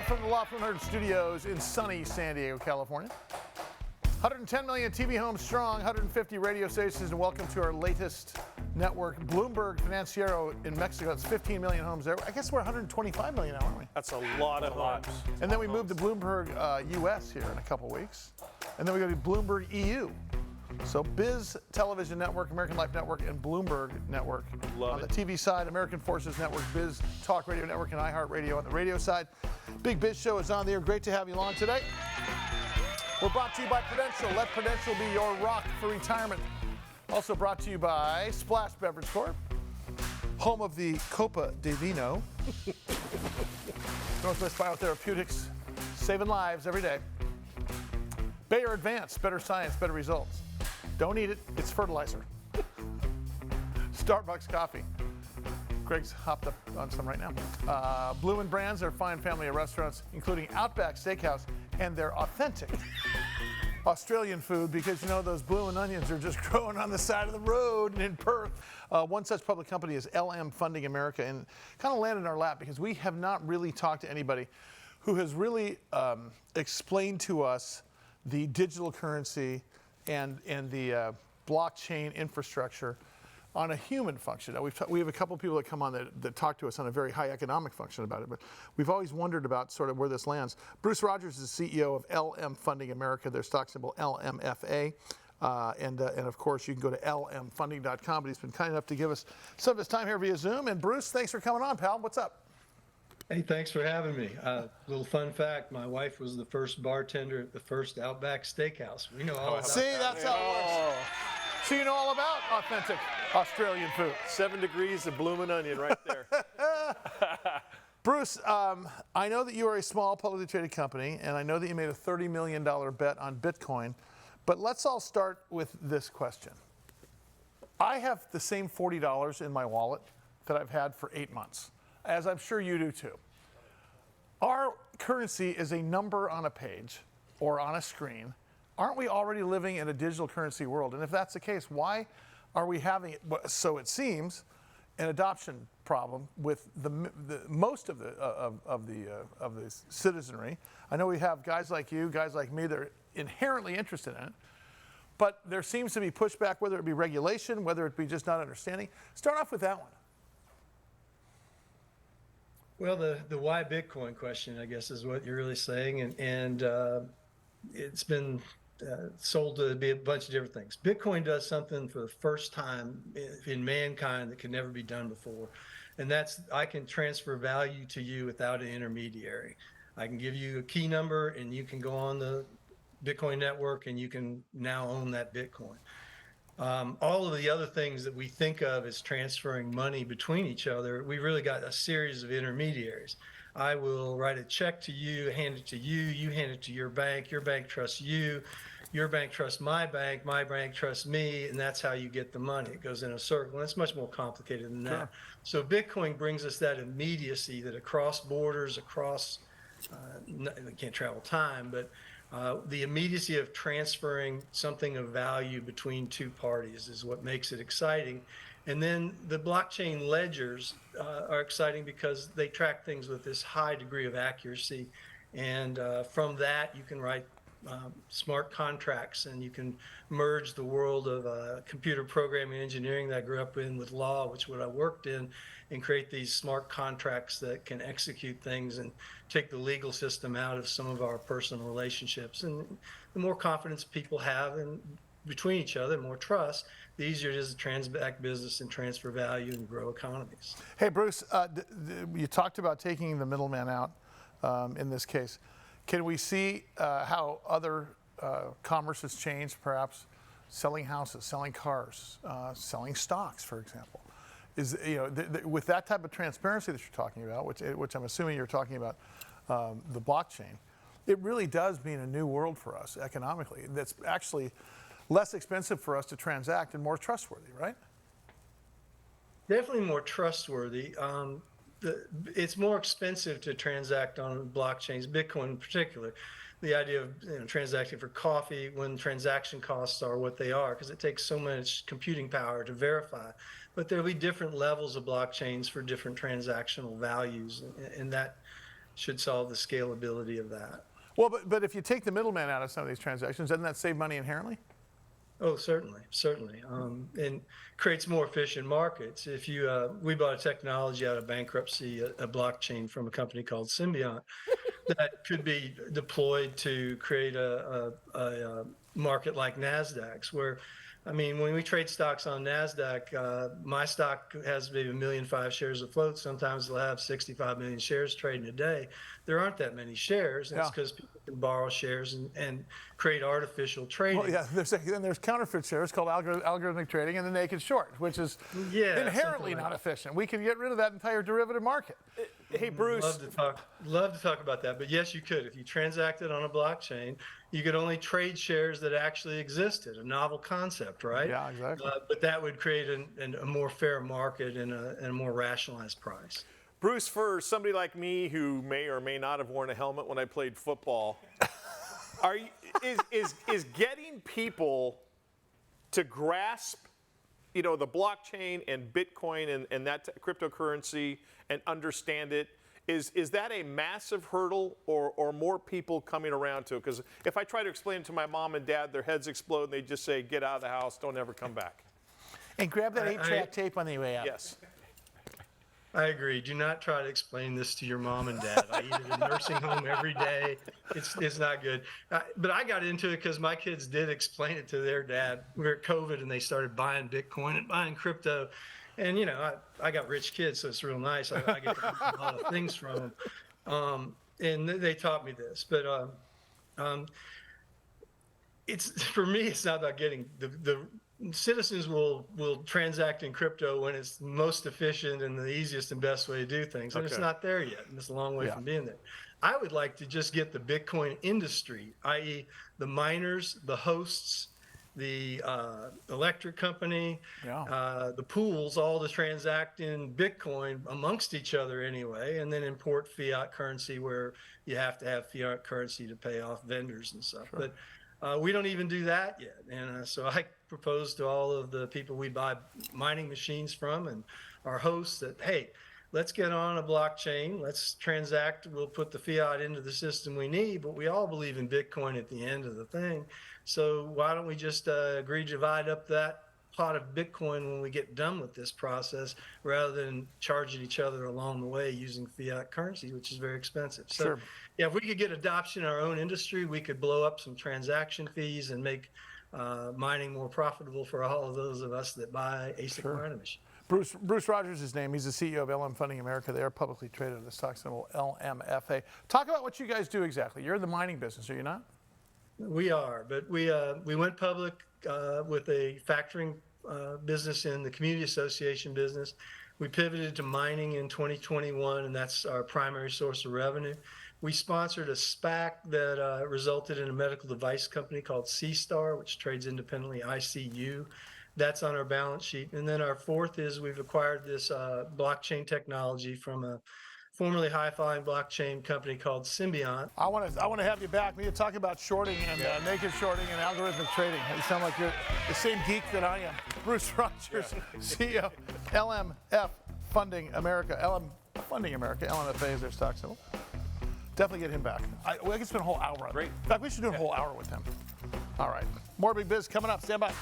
from the Loft 100 studios in sunny San Diego, California. 110 million TV homes strong, 150 radio stations, and welcome to our latest network, Bloomberg Financiero in Mexico. It's 15 million homes there. I guess we're 125 million now, aren't we? That's a lot of homes. And then we moved to Bloomberg US here in a couple weeks. And then we go to Bloomberg EU. So Biz Television Network, American Life Network, and Bloomberg Network. On the TV side, American Forces Network, Biz Talk Radio Network, and iHeartRadio on the radio side. Big Biz Show is on the air. Great to have you along today. We're brought to you by Prudential. Let Prudential be your rock for retirement. Also brought to you by Splash Beverage Corp, home of the Copa de Vino. Northwest Biotherapeutics, saving lives every day. Bayer Advanced, better science, better results. Don't eat it, it's fertilizer. Starbucks coffee. Greg's hopped up on some right now. Bloomin' Brands, their fine family of restaurants, including Outback Steakhouse, and their authentic Australian food, because you know those bloomin' onions are just growing on the side of the road in Perth. One such public company is LM Funding America, and kind of landed in our lap because we have not really talked to anybody who has really explained to us the digital currency and the blockchain infrastructure on a human function. Now, we have a couple of people that come on that talk to us on a very high economic function about it, but we've always wondered about sort of where this lands. Bruce Rodgers is CEO of LM Funding America, their stock symbol LMFA. And of course, you can go to lmfunding.com, but he's been kind enough to give us some of his time here via Zoom. And Bruce, thanks for coming on, pal. What's up? Hey, thanks for having me. Little fun fact, my wife was the first bartender at the first Outback Steakhouse. We know all about See, that. that's how it works. So you know all about authentic Australian food. 7 degrees of bloomin' onion right there. Bruce, I know that you are a small publicly traded company, and I know that you made a $30 million bet on Bitcoin, but let's all start with this question. I have the same $40 in my wallet that I've had for 8 months, as I'm sure you do too. Our currency is a number on a page or on a screen. Aren't we already living in a digital currency world? And if that's the case, why are we having, so it seems, an adoption problem with most of the citizenry? I know we have guys like you, guys like me that are inherently interested in it, but there seems to be pushback, whether it be regulation, whether it be just not understanding. Start off with that one. Well, the why Bitcoin question, I guess, is what you're really saying, and it's been sold to be a bunch of different things. Bitcoin does something for the first time in mankind that could never be done before, and that's I can transfer value to you without an intermediary. I can give you a key number, and you can go on the Bitcoin network, and you can now own that Bitcoin. All of the other things that we think of as transferring money between each other, we really got a series of intermediaries. I will write a check to you, hand it to you, you hand it to your bank trusts you, your bank trusts my bank trusts me, and that's how you get the money. It goes in a circle, and it's much more complicated than that. So Bitcoin brings us that immediacy that across borders, we can't travel time, but the immediacy of transferring something of value between two parties is what makes it exciting. And then the blockchain ledgers are exciting because they track things with this high degree of accuracy. And from that, you can write smart contracts, and you can merge the world of computer programming engineering that I grew up in with law, which is what I worked in, and create these smart contracts that can execute things and take the legal system out of some of our personal relationships. And the more confidence people have in between each other, more trust, the easier it is to transact business and transfer value and grow economies. Hey, Bruce, you talked about taking the middleman out in this case. Can we see how other commerce has changed, perhaps selling houses, selling cars, selling stocks, for example? With that type of transparency that you're talking about, which I'm assuming you're talking about the blockchain, it really does mean a new world for us economically. That's actually less expensive for us to transact and more trustworthy, right? Definitely more trustworthy. It's more expensive to transact on blockchains, Bitcoin in particular. The idea of transacting for coffee when transaction costs are what they are, because it takes so much computing power to verify. But there'll be different levels of blockchains for different transactional values, and that should solve the scalability of that. Well, but if you take the middleman out of some of these transactions, doesn't that save money inherently? Oh, certainly, and creates more efficient markets. If you, we bought a technology out of bankruptcy, a blockchain from a company called Symbiont that could be deployed to create a market like NASDAQ's, where, I mean, when we trade stocks on NASDAQ, my stock has maybe 1.5 million shares afloat. Sometimes they'll have 65 million shares trading a day. There aren't that many shares. And It's because people can borrow shares and create artificial trading. Well, yeah, there's counterfeit shares called algorithmic trading and the naked short, which is inherently not efficient. We can get rid of that entire derivative market. Hey, Bruce. Love to talk about that. But yes, you could. If you transacted on a blockchain, you could only trade shares that actually existed, a novel concept, right? Yeah, exactly. But that would create a more fair market and a more rationalized price. Bruce, for somebody like me who may or may not have worn a helmet when I played football, is getting people to grasp, the blockchain and Bitcoin and that cryptocurrency and understand it, is that a massive hurdle or more people coming around to it? Because if I try to explain it to my mom and dad, their heads explode and they just say, get out of the house, don't ever come back. And grab that 8-track tape on the way out. Yes. I agree. Do not try to explain this to your mom and dad. I eat it in a nursing home every day. It's not good. But I got into it because my kids did explain it to their dad. We were at COVID and they started buying Bitcoin and buying crypto. And, I got rich kids, so it's real nice. I get to learn a lot of things from them. And they taught me this. But for me, it's not about getting the citizens will transact in crypto when it's most efficient and the easiest and best way to do things. And it's not there yet. And it's a long way from being there. I would like to just get the Bitcoin industry, i.e. the miners, the hosts, the electric company, the pools, all to transact in Bitcoin amongst each other anyway, and then import fiat currency where you have to have fiat currency to pay off vendors and stuff. Sure. But we don't even do that yet. And so I propose to all of the people we buy mining machines from and our hosts that, hey, let's get on a blockchain, let's transact, we'll put the fiat into the system we need, but we all believe in Bitcoin at the end of the thing. So why don't we just agree to divide up that pot of Bitcoin when we get done with this process rather than charging each other along the way using fiat currency, which is very expensive. So yeah, if we could get adoption in our own industry, we could blow up some transaction fees and make mining more profitable for all of those of us that buy ASIC mining machines. Bruce Rodgers is his name. He's the CEO of LM Funding America. They are publicly traded on the stock symbol LMFA. Talk about what you guys do exactly. You're in the mining business, are you not? We are, but we went public with a factoring business in the community association business. We pivoted to mining in 2021, and that's our primary source of revenue. We sponsored a SPAC that resulted in a medical device company called C-Star, which trades independently, ICU. That's on our balance sheet. And then our fourth is we've acquired this blockchain technology from a formerly high-flying blockchain company called Symbiont. I want to have you back. We need to talk about shorting and naked shorting and algorithmic trading. You sound like you're the same geek that I am. Bruce Rodgers, CEO, LMF Funding America. LM Funding America. LMFA is their stock symbol. Definitely get him back. We can spend a whole hour on it. Great. In fact, we should do a whole hour with him. All right. More Big Biz coming up. Stand by.